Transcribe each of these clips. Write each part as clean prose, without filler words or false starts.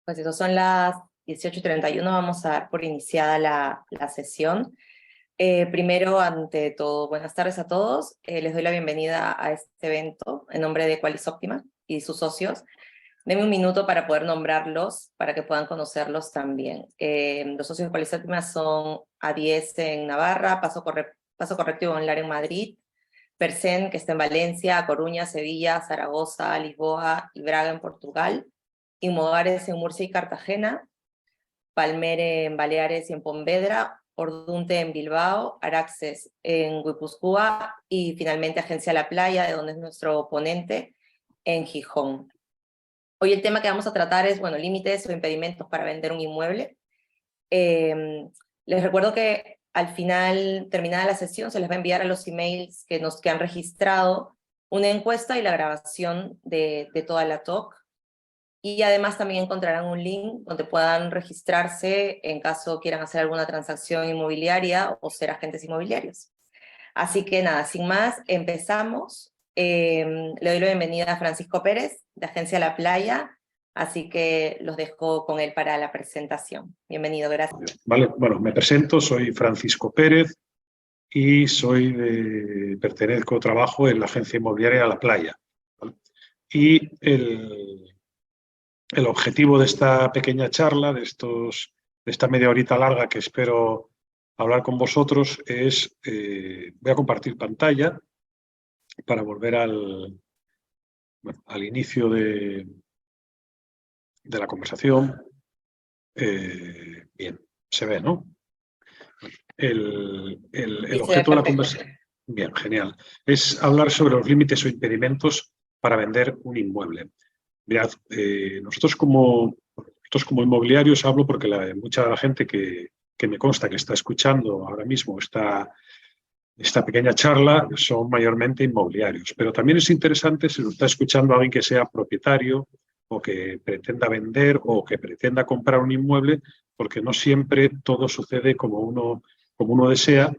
Pues eso, son las 18:31, vamos a dar por iniciada la sesión. Primero, ante todo, buenas tardes a todos. Les doy la bienvenida a este evento en nombre de Qualis Optima y sus socios. Denme un minuto para poder nombrarlos, para que puedan conocerlos también. Los socios de Qualis Optima son A10 en Navarra, Paso Correcto y Bonlar en Madrid, Persen, que está en Valencia, Coruña, Sevilla, Zaragoza, Lisboa y Braga en Portugal, Inmogares en Murcia y Cartagena, Palmere en Baleares y en Ponvedra, Ordunte en Bilbao, Araxes en Guipúzcoa y finalmente Agencia La Playa, de donde es nuestro ponente, en Gijón. Hoy el tema que vamos a tratar es, límites o impedimentos para vender un inmueble. Les recuerdo que al final, terminada la sesión, se les va a enviar a los emails que han registrado una encuesta y la grabación de toda la talk. Y además también encontrarán un link donde puedan registrarse en caso quieran hacer alguna transacción inmobiliaria o ser agentes inmobiliarios. Así que nada, sin más, empezamos. Le doy la bienvenida a Francisco Pérez, de Agencia La Playa, así que los dejo con él para la presentación. Bienvenido, gracias. Vale, bueno, me presento, soy Francisco Pérez y trabajo en la Agencia Inmobiliaria La Playa. ¿Vale? Y el objetivo de esta pequeña charla, de esta media horita larga que espero hablar con vosotros es, voy a compartir pantalla para volver al inicio de la conversación. Bien, se ve, ¿no? El objeto de la conversación, bien, genial, es hablar sobre los límites o impedimentos para vender un inmueble. Mirad, nosotros como inmobiliarios hablo porque mucha de la gente que me consta que está escuchando ahora mismo esta pequeña charla son mayormente inmobiliarios, pero también es interesante si lo está escuchando alguien que sea propietario o que pretenda vender o que pretenda comprar un inmueble, porque no siempre todo sucede como uno desea,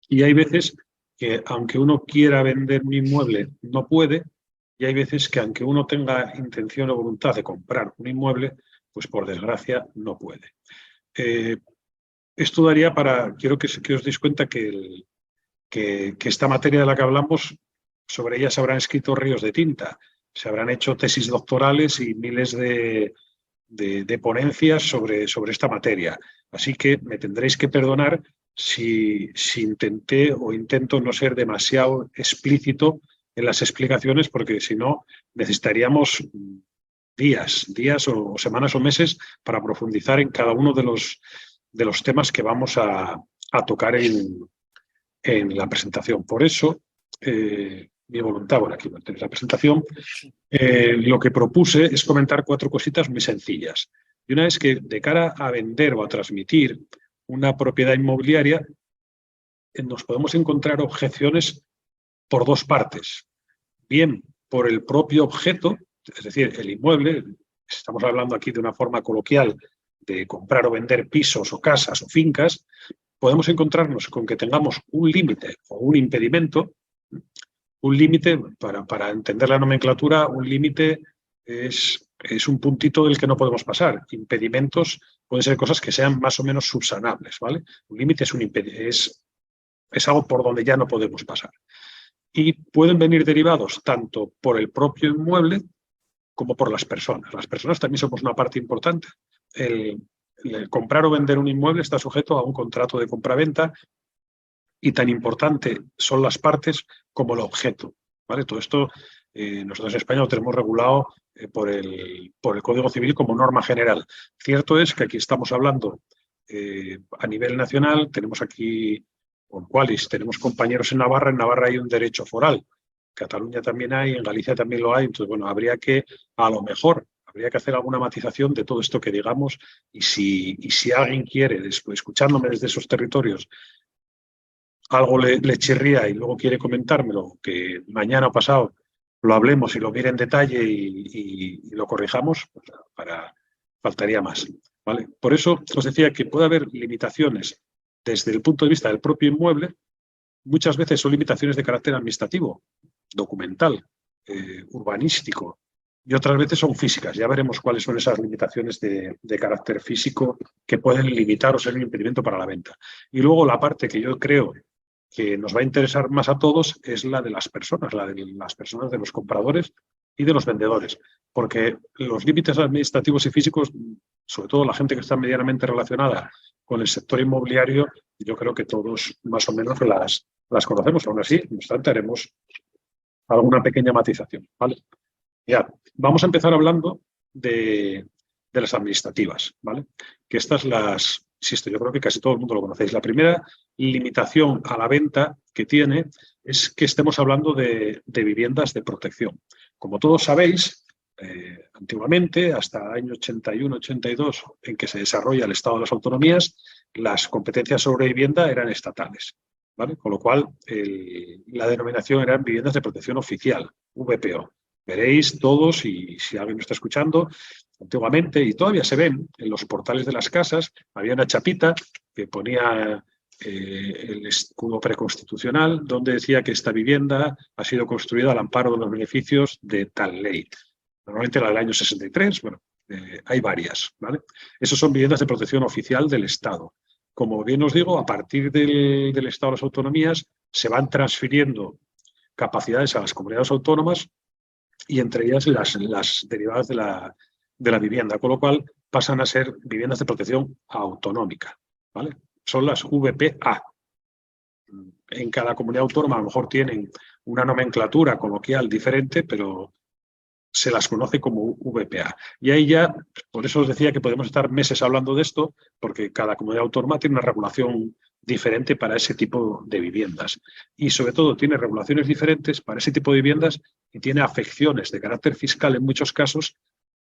y hay veces que aunque uno quiera vender un inmueble no puede, y hay veces que aunque uno tenga intención o voluntad de comprar un inmueble, pues por desgracia no puede. Esto daría quiero que os deis cuenta que esta materia de la que hablamos, sobre ella se habrán escrito ríos de tinta, se habrán hecho tesis doctorales y miles de ponencias sobre esta materia. Así que me tendréis que perdonar si intenté o intento no ser demasiado explícito en las explicaciones, porque si no necesitaríamos días o semanas o meses para profundizar en cada uno de los temas que vamos a tocar en la presentación. Por eso, mi voluntad, aquí tenéis la presentación, lo que propuse es comentar 4 cositas muy sencillas. Y una es que de cara a vender o a transmitir una propiedad inmobiliaria, nos podemos encontrar objeciones por 2 partes. Bien por el propio objeto, es decir, el inmueble, estamos hablando aquí de una forma coloquial de comprar o vender pisos o casas o fincas, podemos encontrarnos con que tengamos un límite o un impedimento. Un límite, para entender la nomenclatura, un límite es un puntito del que no podemos pasar. Impedimentos pueden ser cosas que sean más o menos subsanables, ¿vale? Un límite es algo por donde ya no podemos pasar. Y pueden venir derivados tanto por el propio inmueble como por las personas. Las personas también somos una parte importante. El comprar o vender un inmueble está sujeto a un contrato de compraventa y tan importante son las partes como el objeto, ¿vale? Todo esto nosotros en España lo tenemos regulado por el Código Civil como norma general. Cierto es que aquí estamos hablando a nivel nacional, tenemos aquí con Qualis, tenemos compañeros en Navarra hay un derecho foral, en Cataluña también hay, en Galicia también lo hay, entonces habría que hacer alguna matización de todo esto que digamos, y si alguien quiere, después, escuchándome desde esos territorios, algo le chirría y luego quiere comentármelo, que mañana o pasado lo hablemos y lo mire en detalle y lo corrijamos, pues faltaría más, ¿vale? Por eso os decía que puede haber limitaciones desde el punto de vista del propio inmueble. Muchas veces son limitaciones de carácter administrativo, documental, urbanístico, y otras veces son físicas. Ya veremos cuáles son esas limitaciones de carácter físico que pueden limitar o ser un impedimento para la venta. Y luego la parte que yo creo que nos va a interesar más a todos es la de las personas, de los compradores y de los vendedores, porque los límites administrativos y físicos, sobre todo la gente que está medianamente relacionada con el sector inmobiliario, yo creo que todos más o menos las conocemos. Aún así, no obstante, haremos alguna pequeña matización, ¿vale? Ya, vamos a empezar hablando de las administrativas, ¿vale? Que estas insisto, yo creo que casi todo el mundo lo conocéis. La primera limitación a la venta que tiene es que estemos hablando de viviendas de protección. Como todos sabéis, antiguamente, hasta el año 81-82, en que se desarrolla el Estado de las Autonomías, las competencias sobre vivienda eran estatales, ¿vale? Con lo cual, la denominación eran viviendas de protección oficial, VPO. Veréis todos, y si alguien me está escuchando, antiguamente, y todavía se ven en los portales de las casas, había una chapita que ponía el escudo preconstitucional, donde decía que esta vivienda ha sido construida al amparo de los beneficios de tal ley. Normalmente la del año 63, bueno, hay varias, ¿vale? Esas son viviendas de protección oficial del Estado. Como bien os digo, a partir del Estado de las Autonomías se van transfiriendo capacidades a las comunidades autónomas y entre ellas las derivadas de la vivienda, con lo cual pasan a ser viviendas de protección autonómica, ¿vale? Son las VPA. En cada comunidad autónoma a lo mejor tienen una nomenclatura coloquial diferente, pero se las conoce como VPA. Y ahí ya, por eso os decía que podemos estar meses hablando de esto, porque cada comunidad autónoma tiene una regulación diferente para ese tipo de viviendas. Y sobre todo tiene regulaciones diferentes para ese tipo de viviendas y tiene afecciones de carácter fiscal en muchos casos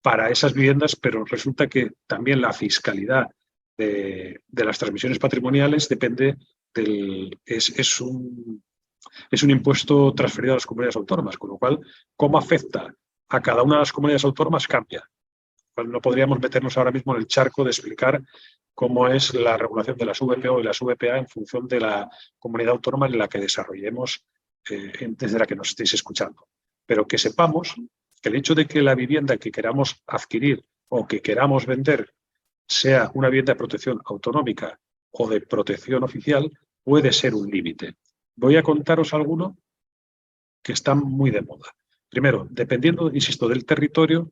para esas viviendas, pero resulta que también la fiscalidad de las transmisiones patrimoniales depende es un impuesto transferido a las comunidades autónomas, con lo cual, ¿cómo afecta a cada una de las comunidades autónomas? Cambia. No podríamos meternos ahora mismo en el charco de explicar cómo es la regulación de las VPO y las VPA en función de la comunidad autónoma en la que desarrollemos desde la que nos estéis escuchando. Pero que sepamos que el hecho de que la vivienda que queramos adquirir o que queramos vender sea una vivienda de protección autonómica o de protección oficial puede ser un límite. Voy a contaros alguno que están muy de moda. Primero, dependiendo, insisto, del territorio,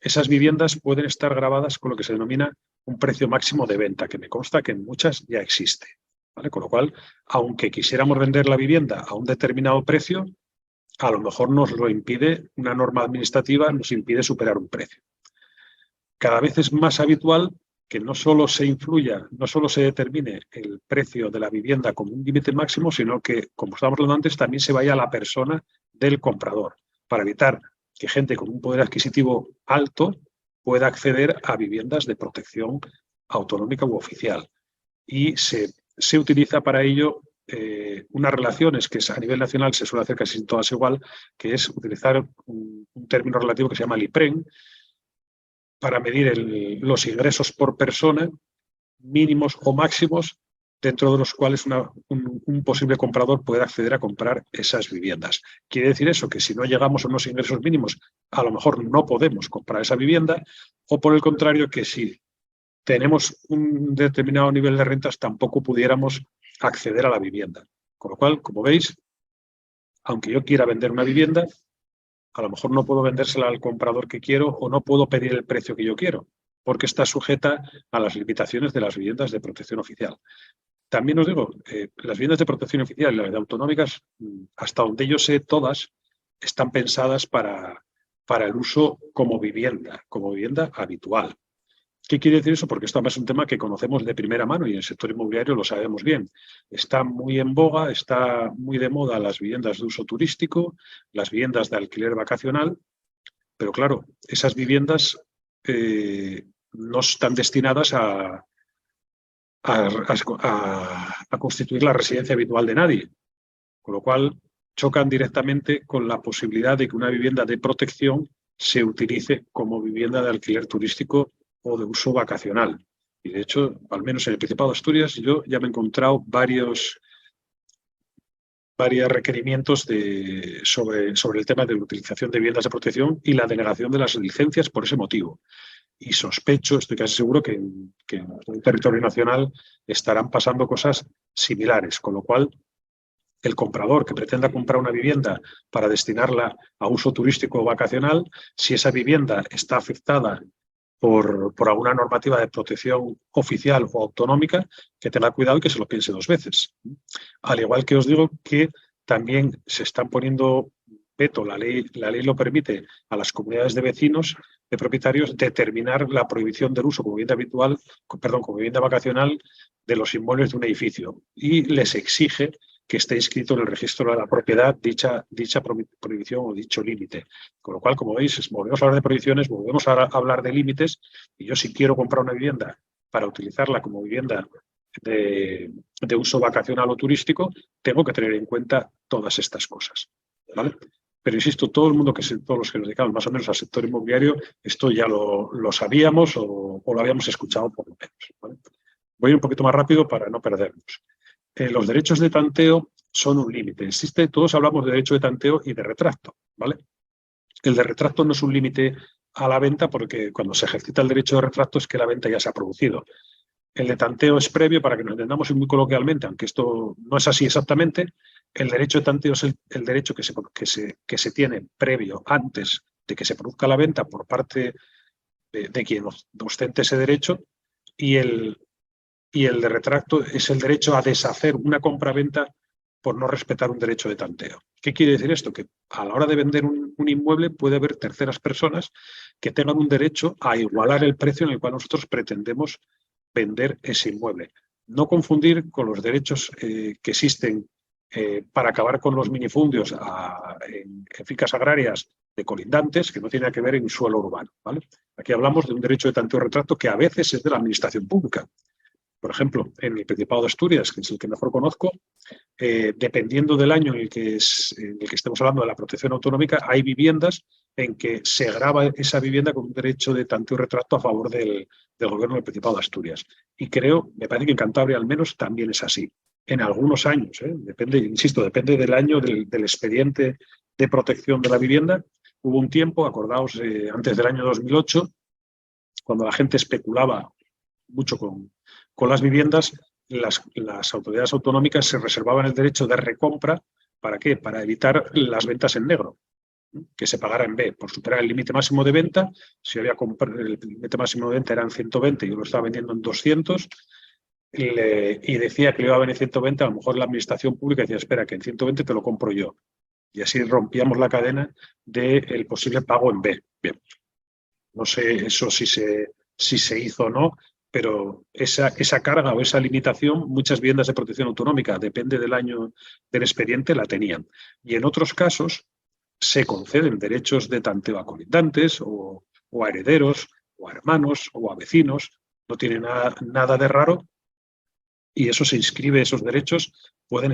esas viviendas pueden estar grabadas con lo que se denomina un precio máximo de venta, que me consta que en muchas ya existe, ¿vale? Con lo cual, aunque quisiéramos vender la vivienda a un determinado precio, a lo mejor nos lo impide una norma administrativa, nos impide superar un precio. Cada vez es más habitual que no solo se determine el precio de la vivienda como un límite máximo, sino que, como estábamos hablando antes, también se vaya a la persona del comprador, para evitar que gente con un poder adquisitivo alto pueda acceder a viviendas de protección autonómica u oficial. Y se utiliza para ello unas relaciones que a nivel nacional se suele hacer casi todas igual, que es utilizar un término relativo que se llama el IPREN, para medir los ingresos por persona, mínimos o máximos, dentro de los cuales un posible comprador puede acceder a comprar esas viviendas. Quiere decir eso, que si no llegamos a unos ingresos mínimos, a lo mejor no podemos comprar esa vivienda, o por el contrario, que si tenemos un determinado nivel de rentas, tampoco pudiéramos acceder a la vivienda. Con lo cual, como veis, aunque yo quiera vender una vivienda, a lo mejor no puedo vendérsela al comprador que quiero o no puedo pedir el precio que yo quiero, porque está sujeta a las limitaciones de las viviendas de protección oficial. También os digo, las viviendas de protección oficial y las de autonómicas, hasta donde yo sé, todas están pensadas para el uso como vivienda habitual. ¿Qué quiere decir eso? Porque esto es un tema que conocemos de primera mano y en el sector inmobiliario lo sabemos bien. Está muy en boga, está muy de moda las viviendas de uso turístico, las viviendas de alquiler vacacional, pero claro, esas viviendas no están destinadas a constituir la residencia habitual de nadie, con lo cual chocan directamente con la posibilidad de que una vivienda de protección se utilice como vivienda de alquiler turístico o de uso vacacional. Y de hecho, al menos en el Principado de Asturias, yo ya me he encontrado varios varios requerimientos sobre el tema de la utilización de viviendas de protección y la denegación de las licencias por ese motivo. Y sospecho, estoy casi seguro, que en el territorio nacional estarán pasando cosas similares, con lo cual el comprador que pretenda comprar una vivienda para destinarla a uso turístico o vacacional, si esa vivienda está afectada por alguna normativa de protección oficial o autonómica, que tenga cuidado y que se lo piense 2 veces. Al igual que os digo que también se están poniendo veto, la ley lo permite a las comunidades de vecinos, de propietarios, determinar la prohibición del uso como vivienda habitual, como vivienda vacacional de los inmuebles de un edificio y les exige que esté inscrito en el registro de la propiedad dicha prohibición o dicho límite. Con lo cual, como veis, volvemos a hablar de prohibiciones, volvemos a hablar de límites, y yo si quiero comprar una vivienda para utilizarla como vivienda de uso vacacional o turístico, tengo que tener en cuenta todas estas cosas, ¿vale? Pero insisto, todos los que nos dedicamos más o menos al sector inmobiliario, esto ya lo sabíamos o lo habíamos escuchado por lo menos, ¿vale? Voy un poquito más rápido para no perdernos. Los derechos de tanteo son un límite. Todos hablamos de derecho de tanteo y de retracto, ¿vale? El de retracto no es un límite a la venta porque cuando se ejercita el derecho de retracto es que la venta ya se ha producido. El de tanteo es previo, para que nos entendamos muy coloquialmente, aunque esto no es así exactamente. El derecho de tanteo es el derecho que se tiene previo, antes de que se produzca la venta por parte de quien ostente ese derecho, y el de retracto es el derecho a deshacer una compraventa por no respetar un derecho de tanteo. ¿Qué quiere decir esto? Que a la hora de vender un inmueble puede haber terceras personas que tengan un derecho a igualar el precio en el cual nosotros pretendemos vender ese inmueble. No confundir con los derechos que existen para acabar con los minifundios en fincas agrarias de colindantes, que no tiene que ver en suelo urbano, ¿vale? Aquí hablamos de un derecho de tanteo retracto que a veces es de la administración pública. Por ejemplo, en el Principado de Asturias, que es el que mejor conozco, dependiendo del año en el que estemos hablando de la protección autonómica, hay viviendas en que se grava esa vivienda con un derecho de tanteo y retracto a favor del gobierno del Principado de Asturias. Y me parece que en Cantabria al menos también es así. En algunos años, depende del año del expediente de protección de la vivienda. Hubo un tiempo, acordaos, antes del año 2008, cuando la gente especulaba mucho con las viviendas, las autoridades autonómicas se reservaban el derecho de recompra. ¿Para qué? Para evitar las ventas en negro, que se pagara en B, por superar el límite máximo de venta. Si había comprado, el límite máximo de venta eran 120 y yo lo estaba vendiendo en 200, y decía que le iba a venir 120, a lo mejor la administración pública decía, espera, que en 120 te lo compro yo. Y así rompíamos la cadena del posible pago en B. Bien. No sé eso si se hizo o no, pero esa carga o esa limitación, muchas viviendas de protección autonómica, depende del año del expediente, la tenían. Y en otros casos se conceden derechos de tanteo a colindantes o a herederos o a hermanos o a vecinos. No tiene nada de raro, y eso se inscribe, esos derechos pueden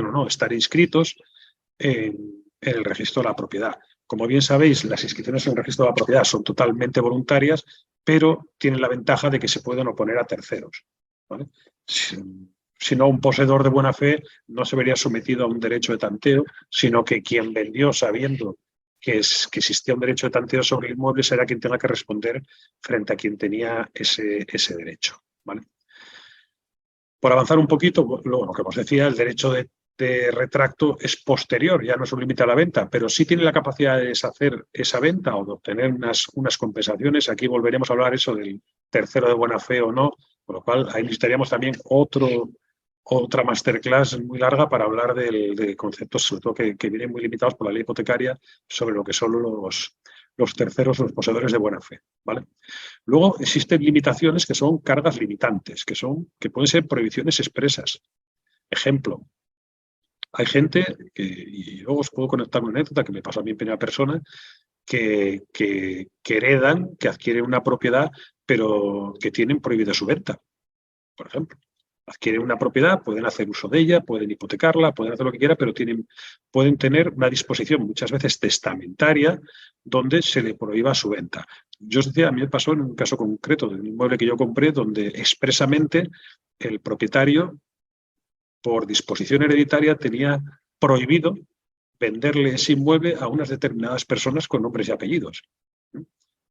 o no estar inscritos en el registro de la propiedad. Como bien sabéis, las inscripciones en el registro de la propiedad son totalmente voluntarias, pero tienen la ventaja de que se pueden oponer a terceros, ¿vale? Si no, un poseedor de buena fe no se vería sometido a un derecho de tanteo, sino que quien vendió sabiendo que existía un derecho de tanteo sobre el inmueble será quien tenga que responder frente a quien tenía ese derecho, ¿vale? Por avanzar un poquito, lo que os decía, el derecho de retracto es posterior, ya no es un límite a la venta, pero sí tiene la capacidad de deshacer esa venta o de obtener unas compensaciones. Aquí volveremos a hablar eso del tercero de buena fe o no, por lo cual ahí necesitaríamos también otra masterclass muy larga para hablar de conceptos, sobre todo que vienen muy limitados por la ley hipotecaria, sobre lo que son los terceros, los poseedores de buena fe, ¿vale? Luego existen limitaciones que son cargas limitantes, que pueden ser prohibiciones expresas. Ejemplo, hay gente, y luego os puedo conectar una anécdota que me pasó a mí en primera persona, que heredan, que adquieren una propiedad, pero que tienen prohibida su venta, por ejemplo. Adquieren una propiedad, pueden hacer uso de ella, pueden hipotecarla, pueden hacer lo que quieran, pero pueden tener una disposición muchas veces testamentaria donde se le prohíba su venta. Yo os decía, a mí me pasó en un caso concreto de un inmueble que yo compré donde expresamente el propietario, por disposición hereditaria, tenía prohibido venderle ese inmueble a unas determinadas personas con nombres y apellidos.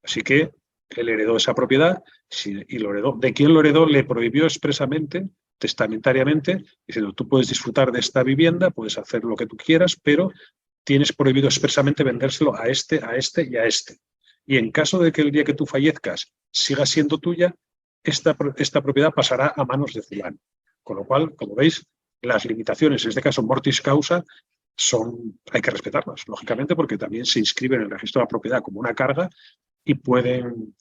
Así que él heredó esa propiedad y lo heredó. ¿De quién lo heredó? Le prohibió expresamente, testamentariamente, diciendo, tú puedes disfrutar de esta vivienda, puedes hacer lo que tú quieras, pero tienes prohibido expresamente vendérselo a este y a este. Y en caso de que el día que tú fallezcas siga siendo tuya, esta propiedad pasará a manos de fulano. Con lo cual, como veis, las limitaciones, en este caso mortis causa, hay que respetarlas, lógicamente, porque también se inscriben en el registro de la propiedad como una carga y pueden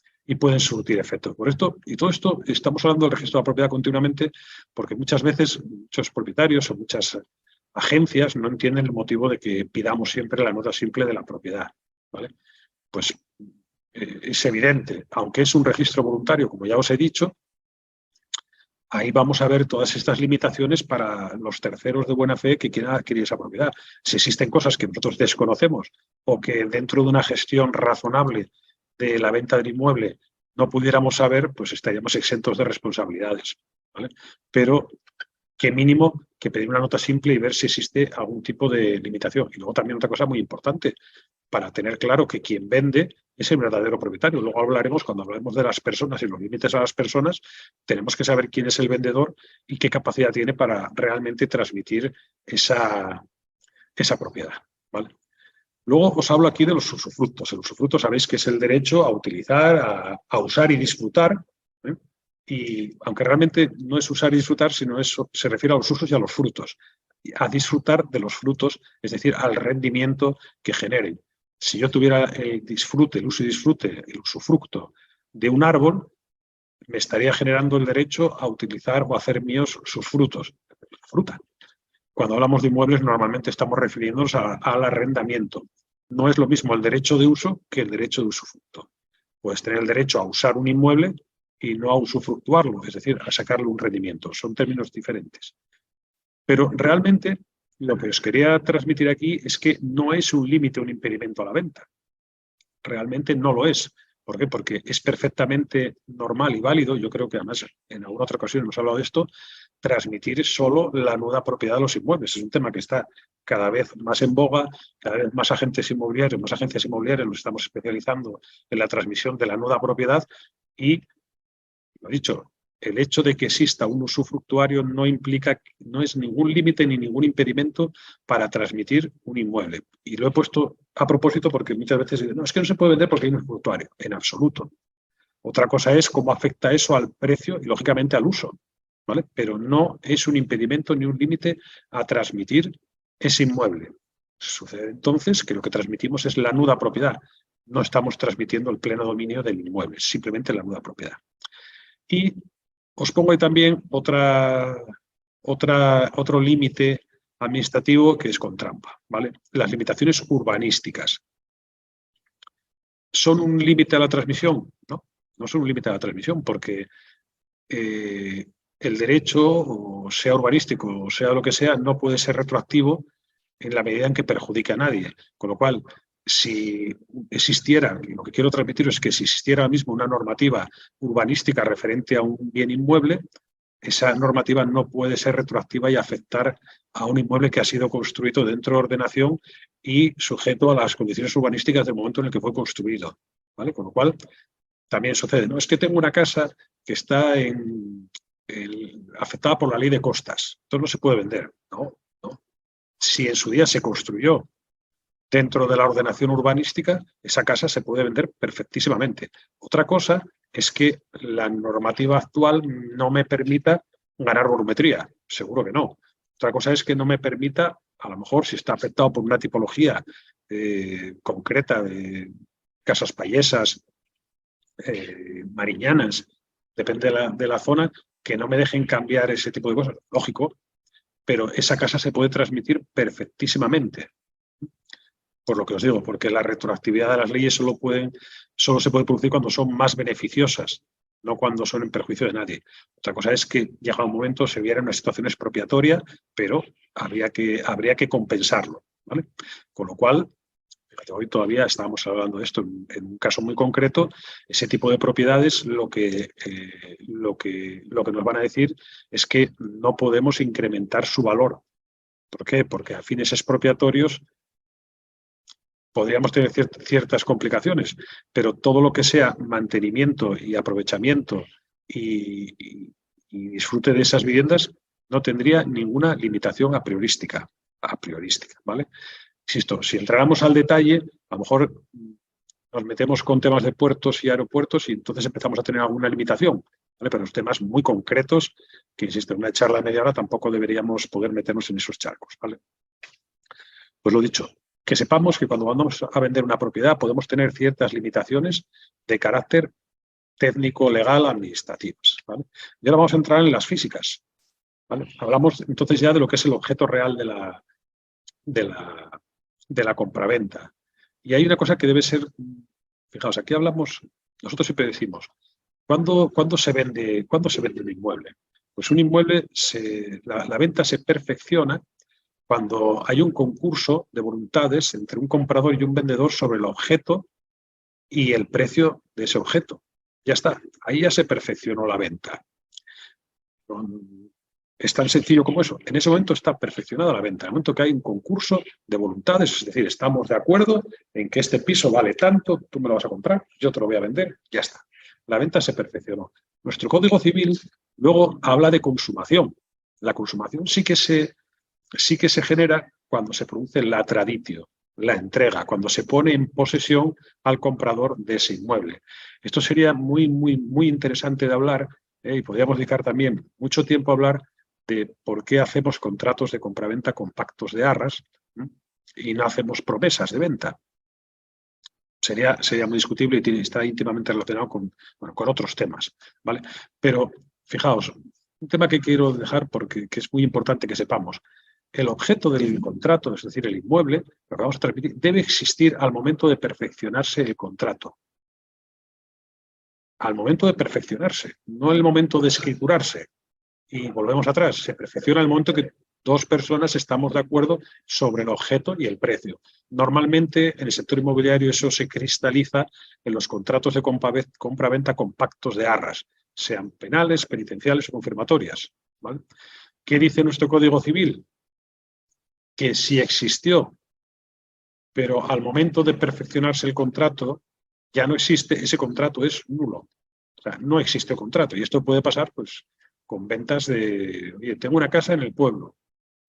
surtir efectos. Por esto, y todo esto, estamos hablando del registro de la propiedad continuamente, porque muchas veces muchos propietarios o muchas agencias no entienden el motivo de que pidamos siempre la nota simple de la propiedad, ¿vale? Pues es evidente, aunque es un registro voluntario, como ya os he dicho, ahí vamos a ver todas estas limitaciones para los terceros de buena fe que quieran adquirir esa propiedad. Si existen cosas que nosotros desconocemos o que dentro de una gestión razonable de la venta del inmueble no pudiéramos saber, pues estaríamos exentos de responsabilidades, ¿vale? Pero qué mínimo que pedir una nota simple y ver si existe algún tipo de limitación. Y luego también otra cosa muy importante, para tener claro que quien vende es el verdadero propietario. Luego hablaremos, cuando hablemos de las personas y los límites a las personas, tenemos que saber quién es el vendedor y qué capacidad tiene para realmente transmitir esa propiedad, ¿vale? Luego os hablo aquí de los usufructos. El usufructo sabéis que es el derecho a utilizar, a usar y disfrutar, ¿eh? Y aunque realmente no es usar y disfrutar, sino se refiere a los usos y a los frutos. A disfrutar de los frutos, es decir, al rendimiento que generen. Si yo tuviera el disfrute, el uso y disfrute, el usufructo de un árbol, me estaría generando el derecho a utilizar o a hacer míos sus frutos, la fruta. Cuando hablamos de inmuebles, normalmente estamos refiriéndonos al arrendamiento. No es lo mismo el derecho de uso que el derecho de usufructo. Puedes tener el derecho a usar un inmueble y no a usufructuarlo, es decir, a sacarle un rendimiento. Son términos diferentes. Pero realmente lo que os quería transmitir aquí es que no es un límite, un impedimento a la venta. Realmente no lo es. ¿Por qué? Porque es perfectamente normal y válido, yo creo que además en alguna otra ocasión hemos hablado de esto, transmitir solo la nuda propiedad de los inmuebles. Es un tema que está cada vez más en boga, cada vez más agentes inmobiliarios nos estamos especializando en la transmisión de la nuda propiedad y, lo dicho, el hecho de que exista un usufructuario no implica, no es ningún límite ni ningún impedimento para transmitir un inmueble. Y lo he puesto a propósito porque muchas veces dicen, no, es que no se puede vender porque hay un usufructuario. En absoluto. Otra cosa es cómo afecta eso al precio y, lógicamente, al uso, ¿vale? Pero no es un impedimento ni un límite a transmitir ese inmueble. Sucede entonces que lo que transmitimos es la nuda propiedad. No estamos transmitiendo el pleno dominio del inmueble, simplemente la nuda propiedad. Y os pongo ahí también otro límite administrativo que es con trampa, ¿vale? Las limitaciones urbanísticas. ¿Son un límite a la transmisión? No, no son un límite a la transmisión porque el derecho, o sea urbanístico o sea lo que sea, no puede ser retroactivo en la medida en que perjudique a nadie. Con lo cual, si existiera, lo que quiero transmitir es que si existiera ahora mismo una normativa urbanística referente a un bien inmueble, esa normativa no puede ser retroactiva y afectar a un inmueble que ha sido construido dentro de ordenación y sujeto a las condiciones urbanísticas del momento en el que fue construido, ¿vale? Con lo cual, también sucede, ¿no? Es que tengo una casa que está afectada por la ley de costas, entonces no se puede vender. No. Si en su día se construyó dentro de la ordenación urbanística, esa casa se puede vender perfectísimamente. Otra cosa es que la normativa actual no me permita ganar volumetría. Seguro que no. Otra cosa es que no me permita, a lo mejor si está afectado por una tipología concreta de casas payesas, mariñanas, depende de la zona, que no me dejen cambiar ese tipo de cosas. Lógico, pero esa casa se puede transmitir perfectísimamente. Por lo que os digo, porque la retroactividad de las leyes solo se puede producir cuando son más beneficiosas, no cuando son en perjuicio de nadie. Otra cosa es que llega un momento, se viera en una situación expropiatoria, pero habría que compensarlo, ¿vale? Con lo cual, hoy todavía estábamos hablando de esto en un caso muy concreto. Ese tipo de propiedades lo que nos van a decir es que no podemos incrementar su valor, ¿Por qué? Porque a fines expropiatorios podríamos tener ciertas complicaciones, pero todo lo que sea mantenimiento y aprovechamiento y disfrute de esas viviendas no tendría ninguna limitación a priorística, ¿vale? Insisto, si entráramos al detalle, a lo mejor nos metemos con temas de puertos y aeropuertos y entonces empezamos a tener alguna limitación, ¿vale? Pero los temas muy concretos, que insisto, en una charla de media hora tampoco deberíamos poder meternos en esos charcos, ¿vale? Pues lo dicho, que sepamos que cuando vamos a vender una propiedad podemos tener ciertas limitaciones de carácter técnico, legal, administrativas, ¿vale? Y ahora vamos a entrar en las físicas, ¿vale? Hablamos entonces ya de lo que es el objeto real de la compraventa. Y hay una cosa que debe ser, fijaos, aquí hablamos, nosotros siempre decimos, ¿cuándo se vende un inmueble? Pues un inmueble, la venta se perfecciona cuando hay un concurso de voluntades entre un comprador y un vendedor sobre el objeto y el precio de ese objeto. Ya está, ahí ya se perfeccionó la venta. Es tan sencillo como eso. En ese momento está perfeccionada la venta. En el momento que hay un concurso de voluntades, es decir, estamos de acuerdo en que este piso vale tanto, tú me lo vas a comprar, yo te lo voy a vender, ya está. La venta se perfeccionó. Nuestro Código Civil luego habla de consumación. La consumación sí que se genera cuando se produce la traditio, la entrega, cuando se pone en posesión al comprador de ese inmueble. Esto sería muy, muy, muy interesante de hablar y podríamos dedicar también mucho tiempo a hablar de por qué hacemos contratos de compraventa con pactos de arras y no hacemos promesas de venta. Sería muy discutible y está íntimamente relacionado con otros temas, ¿vale? Pero, fijaos, un tema que quiero dejar porque es muy importante que sepamos. El objeto del contrato, es decir, el inmueble, lo que vamos a transmitir, debe existir al momento de perfeccionarse el contrato. Al momento de perfeccionarse, no el momento de escriturarse. Y volvemos atrás, se perfecciona el momento que dos personas estamos de acuerdo sobre el objeto y el precio. Normalmente en el sector inmobiliario eso se cristaliza en los contratos de compra-venta con pactos de arras, sean penales, penitenciales o confirmatorias, ¿vale? ¿Qué dice nuestro Código Civil? Que si existió, pero al momento de perfeccionarse el contrato ya no existe, ese contrato es nulo. O sea, no existe contrato. Y esto puede pasar, pues, con ventas de, oye, tengo una casa en el pueblo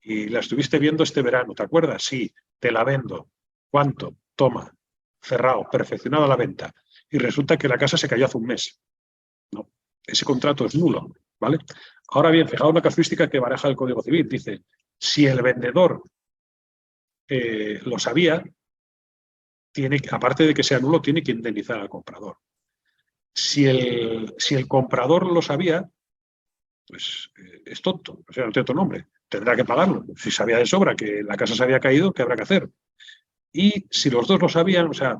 y la estuviste viendo este verano, ¿te acuerdas? Sí, te la vendo. ¿Cuánto? Toma, cerrado, perfeccionado la venta. Y resulta que la casa se cayó hace un mes. No, ese contrato es nulo, ¿vale? Ahora bien, fijaos una casuística que baraja el Código Civil. Dice, si el vendedor lo sabía, aparte de que sea nulo, tiene que indemnizar al comprador. Si el comprador lo sabía, pues es tonto, o sea, no tiene otro nombre, tendrá que pagarlo. Si sabía de sobra que la casa se había caído, ¿qué habrá que hacer? Y si los dos lo sabían, o sea,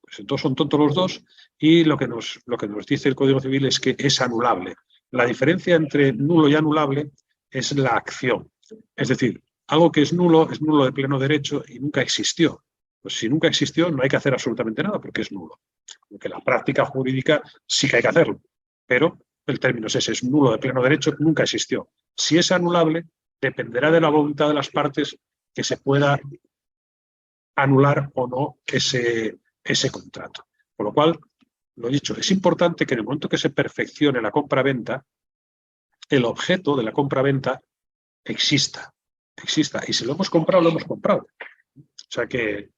pues entonces son tontos los dos y lo que nos dice el Código Civil es que es anulable. La diferencia entre nulo y anulable es la acción. Es decir, algo que es nulo de pleno derecho y nunca existió. Pues si nunca existió no hay que hacer absolutamente nada porque es nulo. Porque la práctica jurídica sí que hay que hacerlo, pero el término es ese, es nulo de pleno derecho, nunca existió. Si es anulable, dependerá de la voluntad de las partes que se pueda anular o no ese contrato. Por lo cual, lo dicho, es importante que en el momento que se perfeccione la compra-venta, el objeto de la compra-venta exista. Y si lo hemos comprado, lo hemos comprado. O sea que...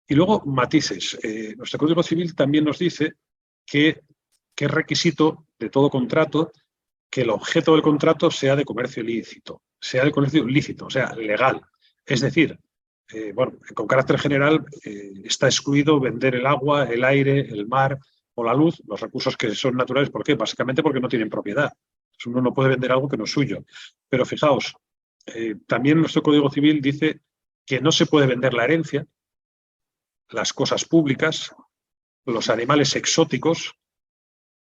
Y luego, matices. Nuestro Código Civil también nos dice que es requisito de todo contrato que el objeto del contrato sea de comercio ilícito, o sea, legal. Es decir, con carácter general está excluido vender el agua, el aire, el mar o la luz, los recursos que son naturales. ¿Por qué? Básicamente porque no tienen propiedad. Uno no puede vender algo que no es suyo. Pero fijaos, también nuestro Código Civil dice que no se puede vender la herencia, las cosas públicas, los animales exóticos,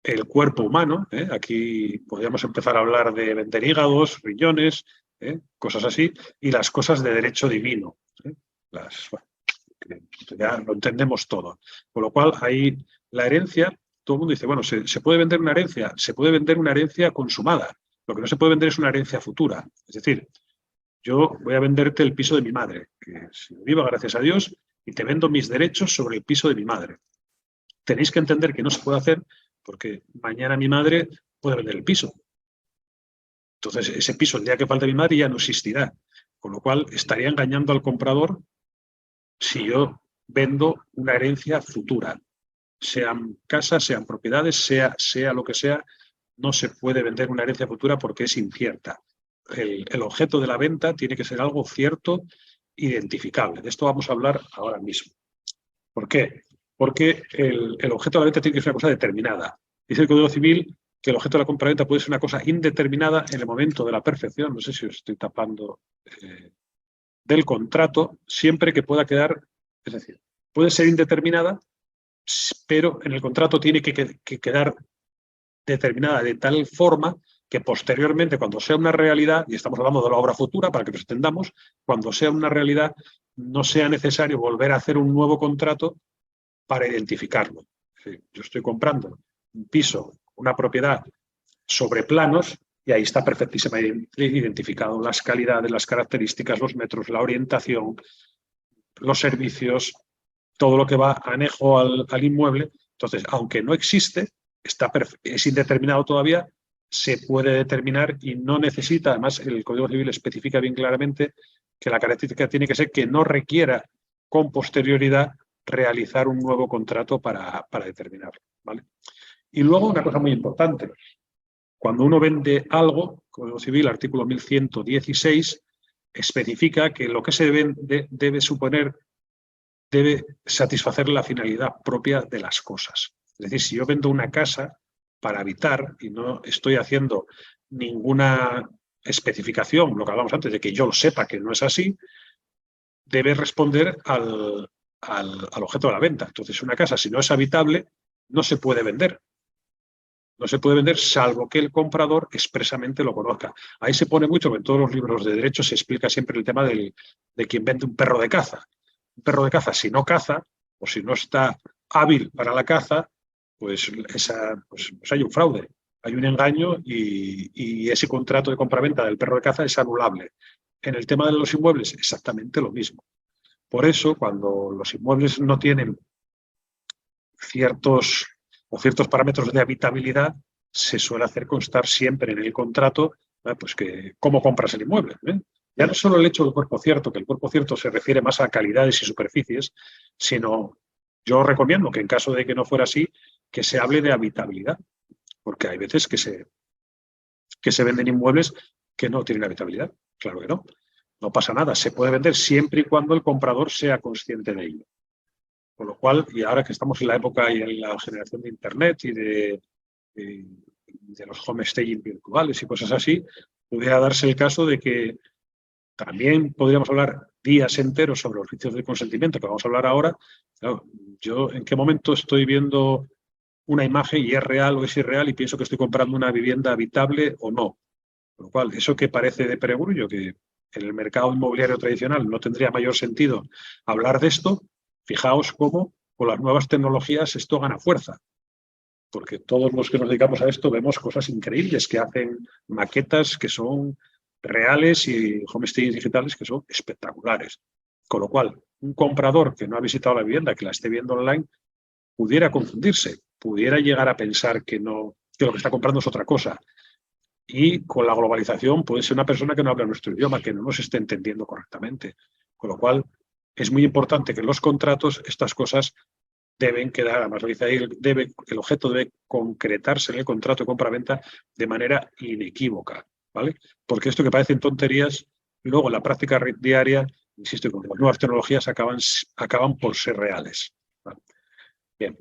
el cuerpo humano. Aquí podríamos empezar a hablar de vender hígados, riñones, cosas así, y las cosas de derecho divino. Ya lo entendemos todo. Con lo cual, ahí la herencia, todo el mundo dice, bueno, ¿se puede vender una herencia? Se puede vender una herencia consumada. Lo que no se puede vender es una herencia futura. Es decir, yo voy a venderte el piso de mi madre, que sigue viva, gracias a Dios, y te vendo mis derechos sobre el piso de mi madre. Tenéis que entender que no se puede hacer porque mañana mi madre puede vender el piso. Entonces, ese piso, el día que falte mi madre, ya no existirá. Con lo cual, estaría engañando al comprador si yo vendo una herencia futura. Sean casas, sean propiedades, sea lo que sea, no se puede vender una herencia futura porque es incierta. El objeto de la venta tiene que ser algo cierto, identificable. De esto vamos a hablar ahora mismo. ¿Por qué? Porque el objeto de la venta tiene que ser una cosa determinada. Dice el Código Civil que el objeto de la compraventa puede ser una cosa indeterminada en el momento de la perfección, no sé si os estoy tapando, del contrato, siempre que pueda quedar, es decir, puede ser indeterminada, pero en el contrato tiene que quedar determinada de tal forma que posteriormente, cuando sea una realidad, y estamos hablando de la obra futura para que nos entendamos, cuando sea una realidad, no sea necesario volver a hacer un nuevo contrato para identificarlo. Yo estoy comprando un piso, una propiedad sobre planos, y ahí está perfectísimamente identificado las calidades, las características, los metros, la orientación, los servicios, todo lo que va anejo al inmueble. Entonces, aunque no existe, es indeterminado todavía, se puede determinar y no necesita, además el Código Civil especifica bien claramente que la característica tiene que ser que no requiera con posterioridad realizar un nuevo contrato para determinarlo, ¿vale? Y luego una cosa muy importante, cuando uno vende algo, Código Civil, artículo 1116, especifica que lo que se vende debe satisfacer la finalidad propia de las cosas. Es decir, si yo vendo una casa para habitar y no estoy haciendo ninguna especificación, lo que hablamos antes, de que yo lo sepa que no es así, debe responder al objeto de la venta. Entonces, una casa, si no es habitable, no se puede vender. No se puede vender salvo que el comprador expresamente lo conozca. Ahí se pone mucho, en todos los libros de derecho se explica siempre el tema de quien vende un perro de caza. Un perro de caza, si no caza o si no está hábil para la caza, pues hay un fraude, hay un engaño y ese contrato de compraventa del perro de caza es anulable. En el tema de los inmuebles, exactamente lo mismo. Por eso, cuando los inmuebles no tienen ciertos parámetros de habitabilidad, se suele hacer constar siempre en el contrato pues que cómo compras el inmueble. Ya no solo el hecho del cuerpo cierto, que el cuerpo cierto se refiere más a calidades y superficies, sino yo recomiendo que en caso de que no fuera así, que se hable de habitabilidad, porque hay veces que se venden inmuebles que no tienen habitabilidad. Claro que no. No pasa nada, se puede vender siempre y cuando el comprador sea consciente de ello. Con lo cual, y ahora que estamos en la época y en la generación de Internet y de los home staging virtuales y cosas así, pudiera darse el caso de que también podríamos hablar días enteros sobre los vicios del consentimiento, que vamos a hablar ahora. Claro, yo en qué momento estoy viendo una imagen y es real o es irreal y pienso que estoy comprando una vivienda habitable o no. Con lo cual, eso que parece de perogrullo, que en el mercado inmobiliario tradicional no tendría mayor sentido hablar de esto, fijaos cómo con las nuevas tecnologías esto gana fuerza. Porque todos los que nos dedicamos a esto vemos cosas increíbles que hacen maquetas que son reales y homestaging digitales que son espectaculares. Con lo cual, un comprador que no ha visitado la vivienda, que la esté viendo online, pudiera confundirse, pudiera llegar a pensar que lo que está comprando es otra cosa. Y con la globalización puede ser una persona que no habla nuestro idioma, que no nos esté entendiendo correctamente. Con lo cual, es muy importante que en los contratos estas cosas deben quedar, además lo dice ahí, el objeto debe concretarse en el contrato de compraventa de manera inequívoca, ¿vale? Porque esto que parecen tonterías, luego en la práctica diaria, insisto, con las nuevas tecnologías acaban por ser reales. ¿Vale? Bien.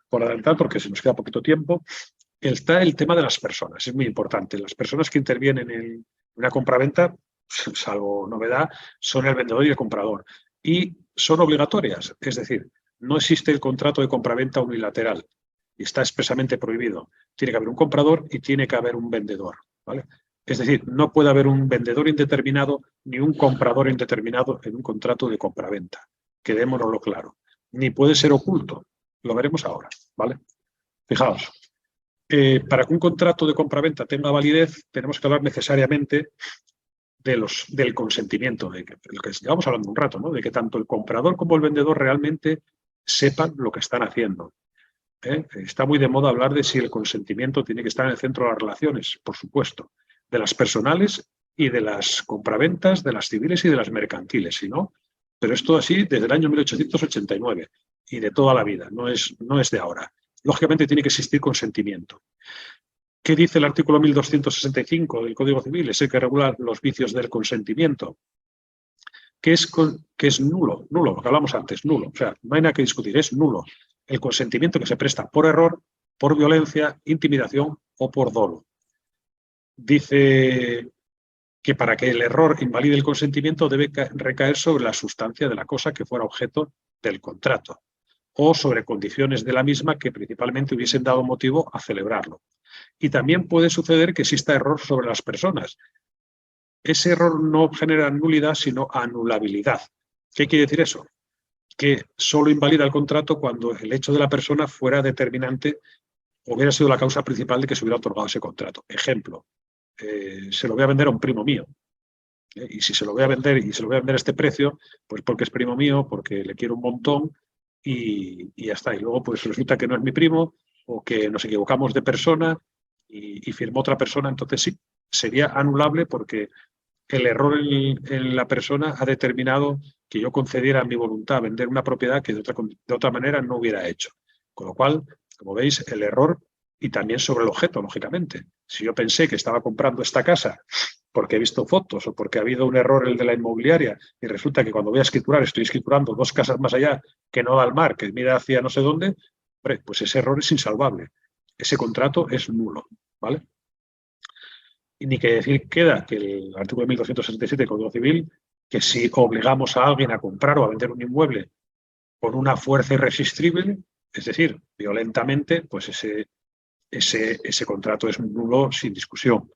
Por adelantar, porque se nos queda poquito tiempo, está el tema de las personas, es muy importante. Las personas que intervienen en una compraventa, salvo novedad, son el vendedor y el comprador. Y son obligatorias, es decir, no existe el contrato de compraventa unilateral y está expresamente prohibido. Tiene que haber un comprador y tiene que haber un vendedor, ¿vale? Es decir, no puede haber un vendedor indeterminado ni un comprador indeterminado en un contrato de compraventa. Quedémonoslo claro. Ni puede ser oculto. Lo veremos ahora, ¿vale? Fijaos. Para que un contrato de compraventa tenga validez, tenemos que hablar necesariamente del consentimiento, de lo que llevamos hablando un rato, ¿no? De que tanto el comprador como el vendedor realmente sepan lo que están haciendo. Está muy de moda hablar de si el consentimiento tiene que estar en el centro de las relaciones, por supuesto, de las personales y de las compraventas, de las civiles y de las mercantiles, ¿sí, no? Pero esto así desde el año 1889 y de toda la vida, no es de ahora. Lógicamente tiene que existir consentimiento. ¿Qué dice el artículo 1265 del Código Civil? Es el que regula los vicios del consentimiento. ¿Qué es nulo? Nulo, lo que hablamos antes, nulo. O sea, no hay nada que discutir, es nulo. El consentimiento que se presta por error, por violencia, intimidación o por dolo. Dice que para que el error invalide el consentimiento debe recaer sobre la sustancia de la cosa que fuera objeto del contrato o sobre condiciones de la misma que principalmente hubiesen dado motivo a celebrarlo. Y también puede suceder que exista error sobre las personas. Ese error no genera nulidad, sino anulabilidad. ¿Qué quiere decir eso? Que solo invalida el contrato cuando el hecho de la persona fuera determinante o hubiera sido la causa principal de que se hubiera otorgado ese contrato. Ejemplo, se lo voy a vender a un primo mío. Y si se lo voy a vender y se lo voy a vender a este precio, pues porque es primo mío, porque le quiero un montón y ya está. Y luego pues resulta que no es mi primo o que nos equivocamos de persona y firmó otra persona. Entonces sí, sería anulable porque el error en la persona ha determinado que yo concediera mi voluntad a vender una propiedad que de otra manera no hubiera hecho. Con lo cual, como veis, el error y también sobre el objeto, lógicamente. Si yo pensé que estaba comprando esta casa porque he visto fotos o porque ha habido un error el de la inmobiliaria y resulta que cuando voy a escriturar estoy escriturando 2 casas más allá que no da al mar, que mira hacia no sé dónde, pues ese error es insalvable. Ese contrato es nulo, ¿vale? Y ni que decir queda que el artículo 1267 del Código Civil, que si obligamos a alguien a comprar o a vender un inmueble con una fuerza irresistible, es decir, violentamente, pues ese contrato es nulo sin discusión.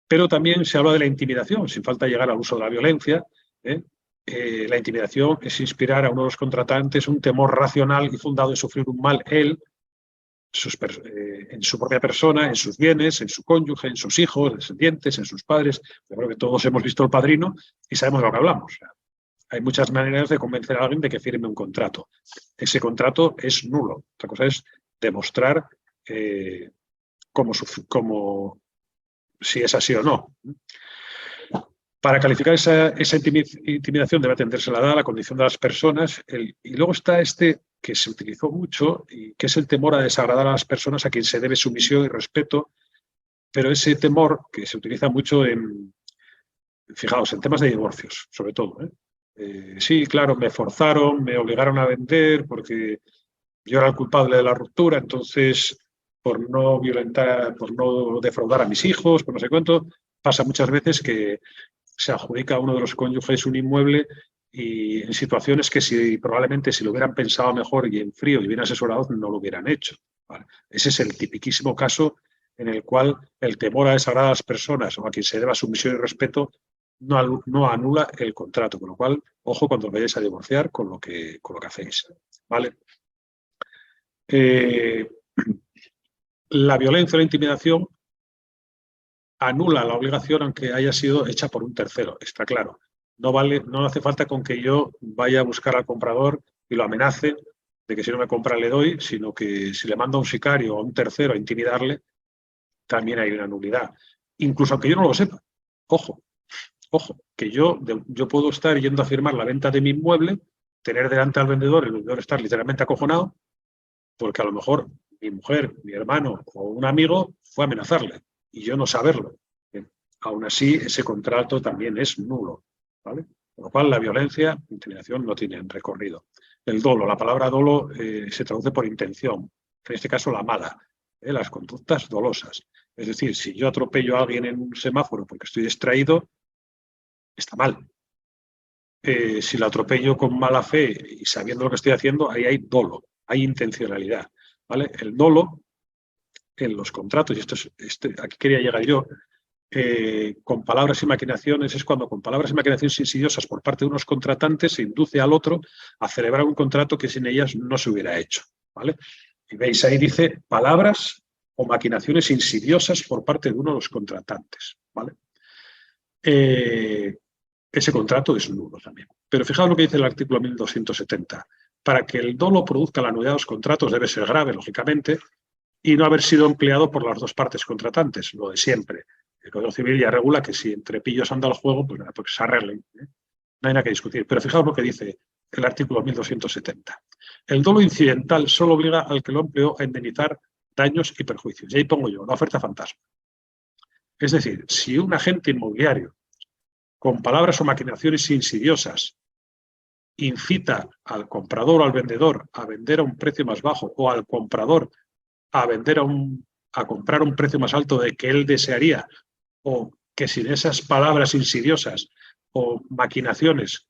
Pero también se habla de la intimidación, sin falta llegar al uso de la violencia. La intimidación es inspirar a uno de los contratantes un temor racional y fundado en sufrir un mal él, en su propia persona, en sus bienes, en su cónyuge, en sus hijos, descendientes, en sus padres. Yo creo que todos hemos visto El Padrino y sabemos de lo que hablamos. O sea, hay muchas maneras de convencer a alguien de que firme un contrato. Ese contrato es nulo. Otra cosa es demostrar si es así o no. Para calificar esa intimidación debe atenderse la condición de las personas. Y luego está este que se utilizó mucho, y que es el temor a desagradar a las personas a quien se debe sumisión y respeto, pero ese temor que se utiliza mucho fijaos, en temas de divorcios, sobre todo. Sí, claro, me forzaron, me obligaron a vender porque yo era el culpable de la ruptura, entonces por no violentar, por no defraudar a mis hijos, por no sé cuánto, pasa muchas veces que se adjudica a uno de los cónyuges un inmueble y en situaciones que probablemente si lo hubieran pensado mejor y en frío y bien asesorados no lo hubieran hecho. ¿Vale? Ese es el tipiquísimo caso en el cual el temor a desagradar a las personas o a quien se deba sumisión y respeto no anula el contrato. Con lo cual, ojo cuando vayáis a divorciar con lo que hacéis. ¿Vale? La violencia o la intimidación anula la obligación aunque haya sido hecha por un tercero, está claro. No hace falta con que yo vaya a buscar al comprador y lo amenace de que si no me compra le doy, sino que si le mando a un sicario o a un tercero a intimidarle, también hay una nulidad. Incluso aunque yo no lo sepa. Ojo, que yo puedo estar yendo a firmar la venta de mi inmueble, tener delante al vendedor y el vendedor estar literalmente acojonado, porque a lo mejor mi mujer, mi hermano o un amigo fue a amenazarle y yo no saberlo. Aún así, ese contrato también es nulo, ¿vale? Con lo cual, la violencia, la intimidación no tienen recorrido. El dolo, la palabra dolo se traduce por intención, en este caso la mala, las conductas dolosas. Es decir, si yo atropello a alguien en un semáforo porque estoy distraído, está mal. Si lo atropello con mala fe y sabiendo lo que estoy haciendo, ahí hay dolo, hay intencionalidad, ¿vale? El dolo en los contratos, y aquí quería llegar yo, con palabras y maquinaciones, es cuando con palabras y maquinaciones insidiosas por parte de unos contratantes se induce al otro a celebrar un contrato que sin ellas no se hubiera hecho, ¿vale? Y veis ahí dice palabras o maquinaciones insidiosas por parte de uno de los contratantes, ¿vale? Ese contrato es nulo también. Pero fijaos lo que dice el artículo 1270. Para que el dolo produzca la nulidad de los contratos debe ser grave, lógicamente, y no haber sido empleado por las dos partes contratantes, lo de siempre. El Código Civil ya regula que si entre pillos anda el juego, pues nada, pues se arreglen, ¿eh? No hay nada que discutir. Pero fijaos lo que dice el artículo 1270. El dolo incidental solo obliga al que lo empleó a indemnizar daños y perjuicios. Y ahí pongo yo, la oferta fantasma. Es decir, si un agente inmobiliario, con palabras o maquinaciones insidiosas, incita al comprador o al vendedor a vender a un precio más bajo o al comprador a comprar a un precio más alto de que él desearía, o que sin esas palabras insidiosas o maquinaciones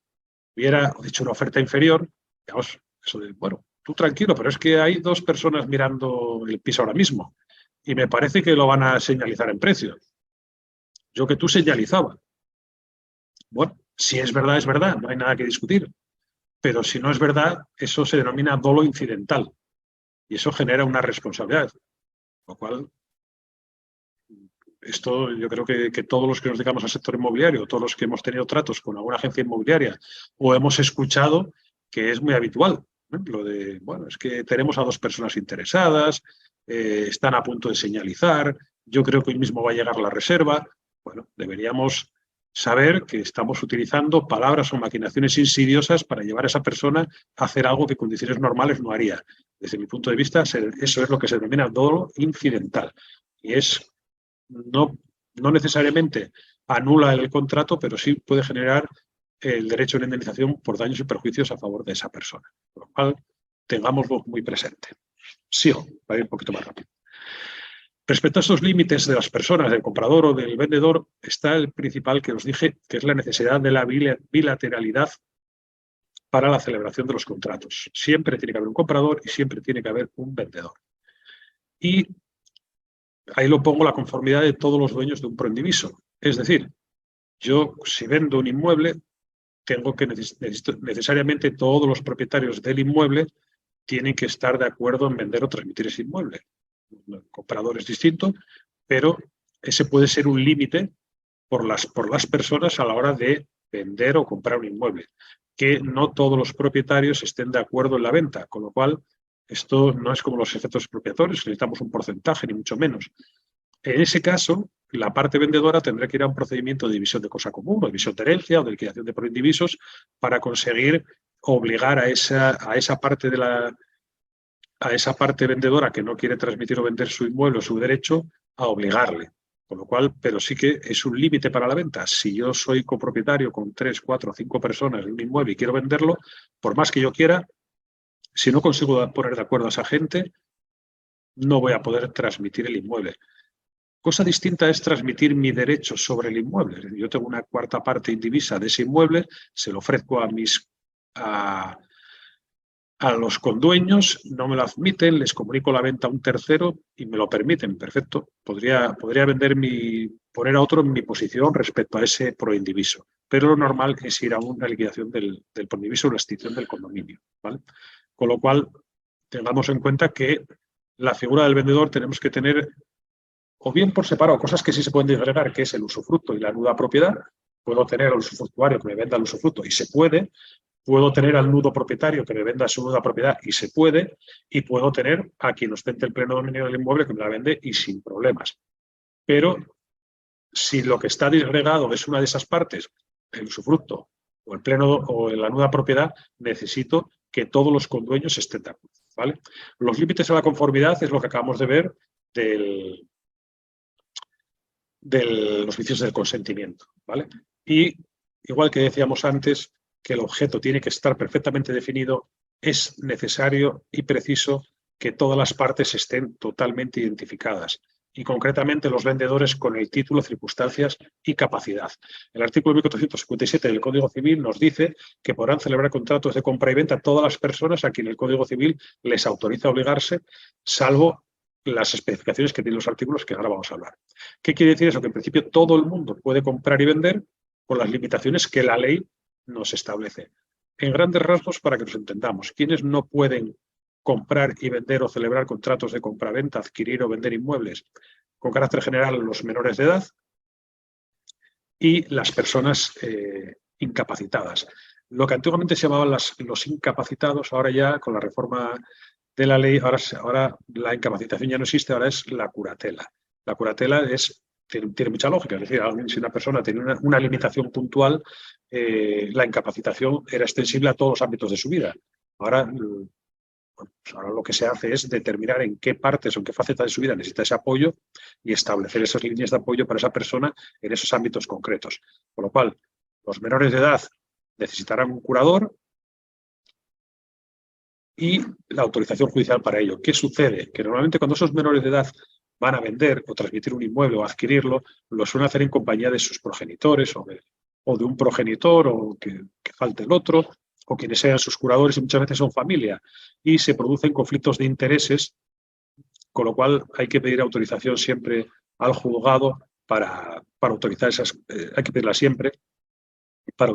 hubiera hecho una oferta inferior, digamos, eso de, bueno, tú tranquilo, pero es que hay dos personas mirando el piso ahora mismo y me parece que lo van a señalizar en precio. Yo que tú señalizaba. Bueno, si es verdad, no hay nada que discutir. Pero si no es verdad, eso se denomina dolo incidental y eso genera una responsabilidad. Lo cual, esto yo creo que todos los que nos dedicamos al sector inmobiliario, todos los que hemos tenido tratos con alguna agencia inmobiliaria o hemos escuchado que es muy habitual, ¿no? Lo de, bueno, es que tenemos a dos personas interesadas, están a punto de señalizar, yo creo que hoy mismo va a llegar la reserva. Bueno, deberíamos saber que estamos utilizando palabras o maquinaciones insidiosas para llevar a esa persona a hacer algo que en condiciones normales no haría. Desde mi punto de vista, eso es lo que se denomina dolo incidental. Y no necesariamente anula el contrato, pero sí puede generar el derecho a una indemnización por daños y perjuicios a favor de esa persona. Por lo cual, tengámoslo muy presente. Sigo, para ir un poquito más rápido. Respecto a estos límites de las personas, del comprador o del vendedor, está el principal que os dije, que es la necesidad de la bilateralidad para la celebración de los contratos. Siempre tiene que haber un comprador y siempre tiene que haber un vendedor. Y ahí lo pongo la conformidad de todos los dueños de un proindiviso. Es decir, yo si vendo un inmueble, tengo que necesariamente todos los propietarios del inmueble tienen que estar de acuerdo en vender o transmitir ese inmueble. El comprador es distinto, pero ese puede ser un límite por las personas a la hora de vender o comprar un inmueble, que no todos los propietarios estén de acuerdo en la venta, con lo cual esto no es como los efectos expropiatorios, necesitamos un porcentaje, ni mucho menos. En ese caso, la parte vendedora tendrá que ir a un procedimiento de división de cosa común, o división de herencia, o de liquidación de proindivisos, para conseguir obligar a esa parte vendedora que no quiere transmitir o vender su inmueble o su derecho, a obligarle. Con lo cual, pero sí que es un límite para la venta. Si yo soy copropietario con 3, 4, 5 personas de un inmueble y quiero venderlo, por más que yo quiera, si no consigo poner de acuerdo a esa gente, no voy a poder transmitir el inmueble. Cosa distinta es transmitir mi derecho sobre el inmueble. Yo tengo una cuarta parte indivisa de ese inmueble, se lo ofrezco a los condueños, no me lo admiten, les comunico la venta a un tercero y me lo permiten. Perfecto. Podría poner a otro en mi posición respecto a ese proindiviso. Pero lo normal es ir a una liquidación del proindiviso o la extinción del condominio, ¿vale? Con lo cual, tengamos en cuenta que la figura del vendedor tenemos que tener o bien por separado cosas que sí se pueden disgregar, que es el usufructo y la nuda propiedad. Puedo tener al usufructuario que me venda el usufructo y se puede. Puedo tener al nudo propietario que me venda su nuda propiedad y se puede. Y puedo tener a quien ostente el pleno dominio del inmueble que me la vende y sin problemas. Pero si lo que está disgregado es una de esas partes, el usufructo o el pleno o la nuda propiedad, necesito que todos los condueños estén de acuerdo, ¿vale? Los límites a la conformidad es lo que acabamos de ver de los vicios del consentimiento, ¿vale? Y igual que decíamos antes que el objeto tiene que estar perfectamente definido, es necesario y preciso que todas las partes estén totalmente identificadas y concretamente los vendedores con el título, circunstancias y capacidad. El artículo 1457 del Código Civil nos dice que podrán celebrar contratos de compra y venta todas las personas a quien el Código Civil les autoriza a obligarse, salvo las especificaciones que tienen los artículos que ahora vamos a hablar. ¿Qué quiere decir eso? Que en principio todo el mundo puede comprar y vender con las limitaciones que la ley nos establece. En grandes rasgos, para que nos entendamos, ¿quiénes no pueden comprar y vender o celebrar contratos de compra-venta, adquirir o vender inmuebles con carácter general los menores de edad y las personas incapacitadas. Lo que antiguamente se llamaban los incapacitados, ahora ya con la reforma de la ley, ahora la incapacitación ya no existe, ahora es la curatela. La curatela tiene mucha lógica, es decir, si una persona tiene una limitación puntual, la incapacitación era extensible a todos los ámbitos de su vida. Ahora lo que se hace es determinar en qué partes o en qué facetas de su vida necesita ese apoyo y establecer esas líneas de apoyo para esa persona en esos ámbitos concretos. Con lo cual, los menores de edad necesitarán un curador y la autorización judicial para ello. ¿Qué sucede? Que normalmente cuando esos menores de edad van a vender o transmitir un inmueble o adquirirlo, lo suelen hacer en compañía de sus progenitores o de un progenitor o que falte el otro, o quienes sean sus curadores, y muchas veces son familia, y se producen conflictos de intereses, con lo cual hay que pedir autorización siempre al juzgado para autorizar hay que pedirla siempre para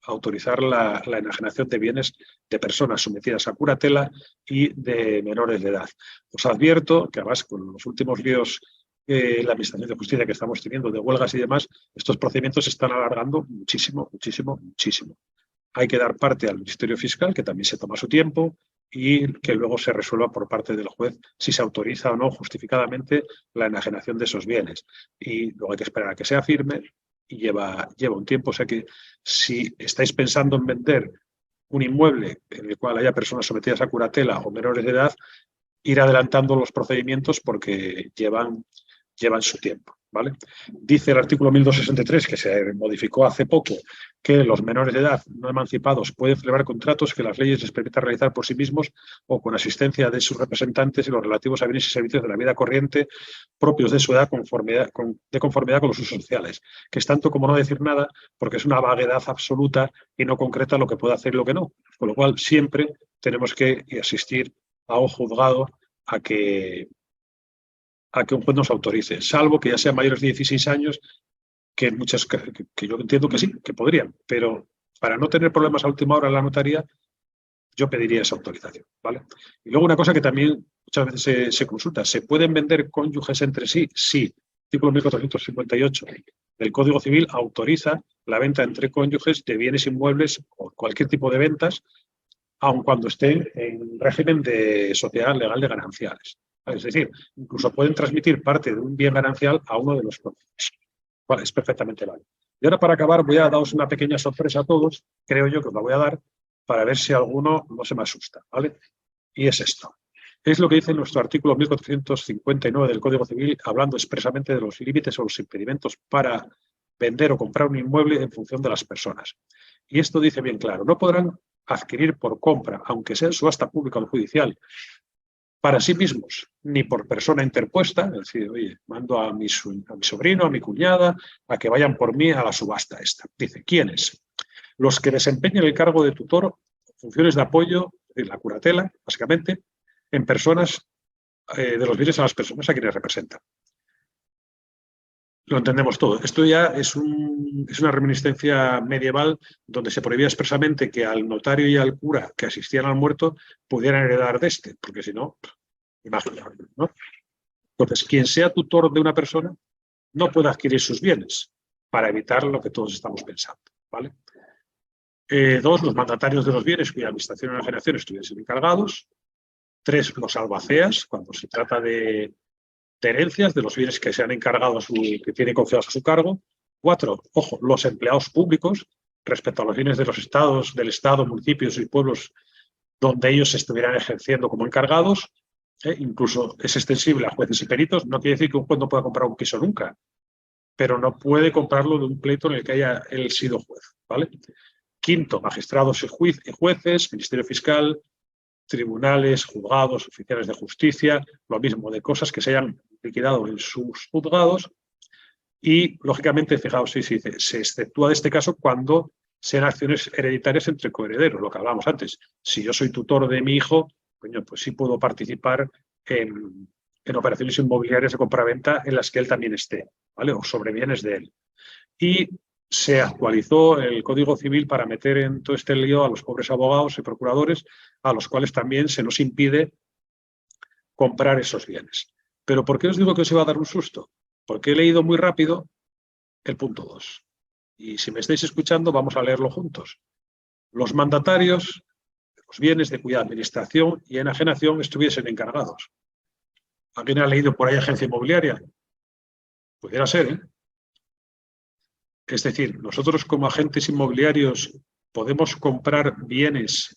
autorizar la enajenación de bienes de personas sometidas a curatela y de menores de edad. Os advierto que además con los últimos líos la Administración de Justicia que estamos teniendo de huelgas y demás, estos procedimientos se están alargando muchísimo, muchísimo, muchísimo. Hay que dar parte al Ministerio Fiscal, que también se toma su tiempo, y que luego se resuelva por parte del juez si se autoriza o no justificadamente la enajenación de esos bienes. Y luego hay que esperar a que sea firme y lleva un tiempo. O sea que si estáis pensando en vender un inmueble en el cual haya personas sometidas a curatela o menores de edad, ir adelantando los procedimientos porque llevan su tiempo. ¿Vale? Dice el artículo 1263, que se modificó hace poco, que los menores de edad no emancipados pueden celebrar contratos que las leyes les permitan realizar por sí mismos o con asistencia de sus representantes y los relativos a bienes y servicios de la vida corriente propios de su edad de conformidad con los usos sociales, que es tanto como no decir nada, porque es una vaguedad absoluta y no concreta lo que puede hacer y lo que no. Con lo cual siempre tenemos que asistir a un juzgado a que un juez nos autorice, salvo que ya sean mayores de 16 años, que yo entiendo que sí, que podrían, pero para no tener problemas a última hora en la notaría, yo pediría esa autorización, ¿vale? Y luego una cosa que también muchas veces se consulta, ¿se pueden vender cónyuges entre sí? Sí. El artículo 1458 del Código Civil autoriza la venta entre cónyuges de bienes inmuebles o cualquier tipo de ventas, aun cuando estén en régimen de sociedad legal de gananciales. Es decir, incluso pueden transmitir parte de un bien ganancial a uno de los cónyuges. Vale, es perfectamente válido. Y ahora, para acabar, voy a daros una pequeña sorpresa a todos, creo yo que os la voy a dar, para ver si alguno no se me asusta, ¿vale? Y es esto. Es lo que dice nuestro artículo 1459 del Código Civil, hablando expresamente de los límites o los impedimentos para vender o comprar un inmueble en función de las personas. Y esto dice bien claro, no podrán adquirir por compra, aunque sea en subasta pública o judicial, para sí mismos, ni por persona interpuesta, es decir, oye, mando a mi sobrino, a mi cuñada, a que vayan por mí a la subasta esta. Dice, ¿quiénes? Los que desempeñen el cargo de tutor, funciones de apoyo, en la curatela, básicamente, en personas, de los bienes a las personas a quienes representan. Lo entendemos todo. Esto ya es una reminiscencia medieval donde se prohibía expresamente que al notario y al cura que asistían al muerto pudieran heredar de este, porque si no, imaginaos, ¿no? Entonces, quien sea tutor de una persona no puede adquirir sus bienes para evitar lo que todos estamos pensando, ¿vale? Dos, los mandatarios de los bienes cuya administración y enajenación estuviesen encargados. Tres, los albaceas, cuando se trata de herencias de los bienes que se han encargado, que tiene confiados a su cargo. Cuatro, ojo, los empleados públicos respecto a los bienes de los estados, del Estado, municipios y pueblos donde ellos estuvieran ejerciendo como encargados. Incluso es extensible a jueces y peritos. No quiere decir que un juez no pueda comprar un piso nunca, pero no puede comprarlo de un pleito en el que haya él sido juez, ¿vale? Quinto, magistrados y jueces, Ministerio Fiscal, tribunales, juzgados, oficiales de justicia, lo mismo, de cosas que se hayan liquidado en sus juzgados. Y, lógicamente, fijaos, se exceptúa de este caso cuando sean acciones hereditarias entre coherederos, lo que hablábamos antes. Si yo soy tutor de mi hijo, coño, pues sí puedo participar en operaciones inmobiliarias de compraventa en las que él también esté, ¿vale? O sobre bienes de él. Y se actualizó el Código Civil para meter en todo este lío a los pobres abogados y procuradores, a los cuales también se nos impide comprar esos bienes. ¿Pero por qué os digo que os iba a dar un susto? Porque he leído muy rápido el punto 2. Y si me estáis escuchando, vamos a leerlo juntos. Los mandatarios de los bienes de cuya administración y enajenación estuviesen encargados. ¿Alguien ha leído por ahí agencia inmobiliaria? Pudiera ser, ¿eh? Es decir, nosotros como agentes inmobiliarios podemos comprar bienes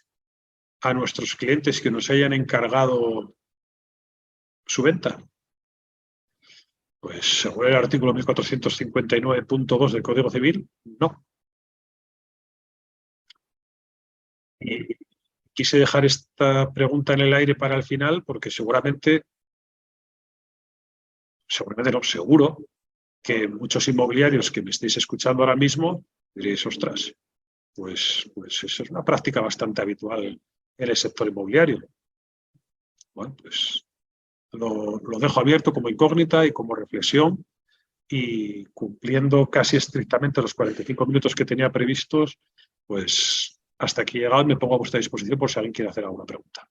a nuestros clientes que nos hayan encargado su venta. Pues según el artículo 1459.2 del Código Civil, no. Y quise dejar esta pregunta en el aire para el final porque seguramente no, seguro que muchos inmobiliarios que me estéis escuchando ahora mismo diréis, ostras, pues eso es una práctica bastante habitual en el sector inmobiliario. Bueno, pues lo dejo abierto como incógnita y como reflexión y cumpliendo casi estrictamente los 45 minutos que tenía previstos, pues hasta aquí he llegado y me pongo a vuestra disposición por si alguien quiere hacer alguna pregunta.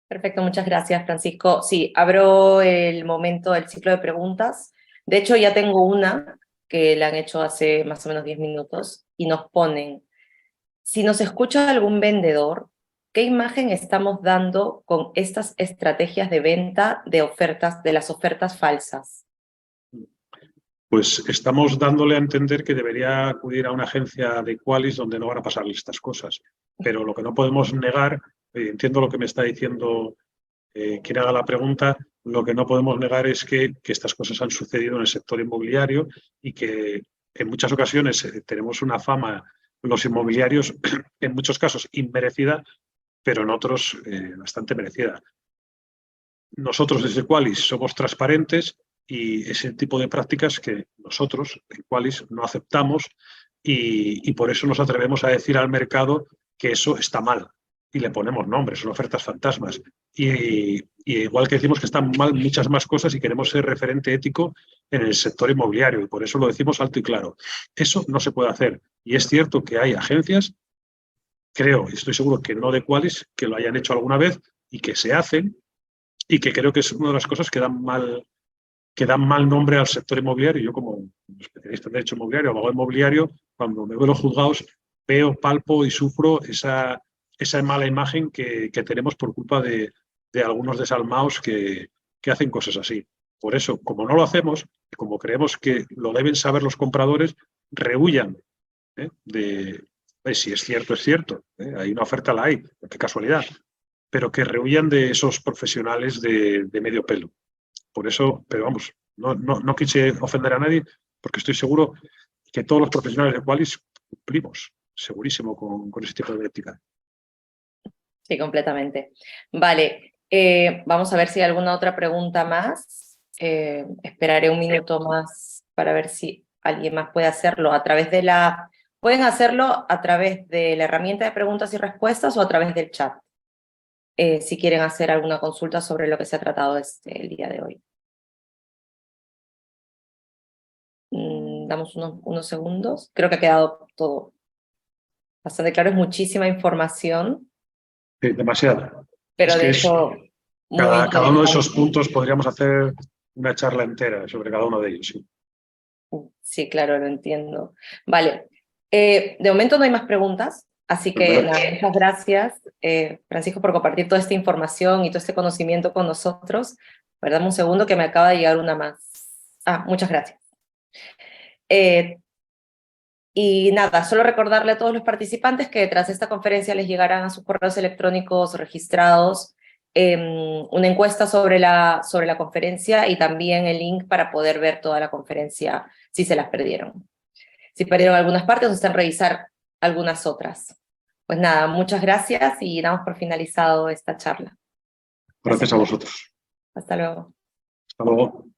Perfecto, muchas gracias, Francisco. Sí, abro el momento del ciclo de preguntas. De hecho, ya tengo una que la han hecho hace más o menos 10 minutos y nos ponen, si nos escucha algún vendedor, ¿qué imagen estamos dando con estas estrategias de venta de las ofertas falsas? Pues estamos dándole a entender que debería acudir a una agencia de Qualis donde no van a pasarle estas cosas. Pero lo que no podemos negar, entiendo lo que me está diciendo quien haga la pregunta, lo que no podemos negar es que estas cosas han sucedido en el sector inmobiliario y que en muchas ocasiones tenemos una fama, los inmobiliarios, en muchos casos inmerecida, pero en otros bastante merecida. Nosotros desde Qualis somos transparentes y ese tipo de prácticas que nosotros en Qualis no aceptamos y por eso nos atrevemos a decir al mercado que eso está mal y le ponemos nombres, son ofertas fantasmas. Y igual que decimos que están mal muchas más cosas y queremos ser referente ético en el sector inmobiliario y por eso lo decimos alto y claro. Eso no se puede hacer y es cierto que hay agencias, creo y estoy seguro que no de Qualis, que lo hayan hecho alguna vez y que se hacen y que creo que es una de las cosas que dan mal nombre al sector inmobiliario. Yo como especialista en derecho inmobiliario, abogado inmobiliario, cuando me veo en los juzgados, veo, palpo y sufro esa mala imagen que tenemos por culpa de algunos desalmados que hacen cosas así. Por eso, como no lo hacemos, y como creemos que lo deben saber los compradores, rehuyan de si es cierto, es cierto. Hay una oferta, la hay, qué casualidad. Pero que rehuyan de esos profesionales de medio pelo. Por eso, pero vamos, no quise ofender a nadie porque estoy seguro que todos los profesionales de Qualis cumplimos, segurísimo, con ese tipo de ética. Sí, completamente. Vale, vamos a ver si hay alguna otra pregunta más. Esperaré un minuto más para ver si alguien más puede hacerlo a través de Pueden hacerlo a través de la herramienta de preguntas y respuestas o a través del chat. Si quieren hacer alguna consulta sobre lo que se ha tratado el día de hoy. Damos unos segundos. Creo que ha quedado todo bastante claro. Es muchísima información, Sí, demasiado. pero Es que de hecho muy cada uno de esos interesante. puntos podríamos hacer una charla entera sobre cada uno de ellos. Sí. Sí, claro, lo entiendo. Vale, de momento no hay más preguntas, así que nada, muchas gracias, Francisco, por compartir toda esta información y todo este conocimiento con nosotros. Dame un segundo que me acaba de llegar una más. Muchas gracias. Y nada, solo recordarle a todos los participantes que tras esta conferencia les llegarán a sus correos electrónicos registrados una encuesta sobre la conferencia y también el link para poder ver toda la conferencia si se las perdieron. Si perdieron algunas partes, necesitan revisar algunas otras. Pues nada, muchas gracias y damos por finalizado esta charla. Gracias a vosotros. Hasta luego. Hasta luego.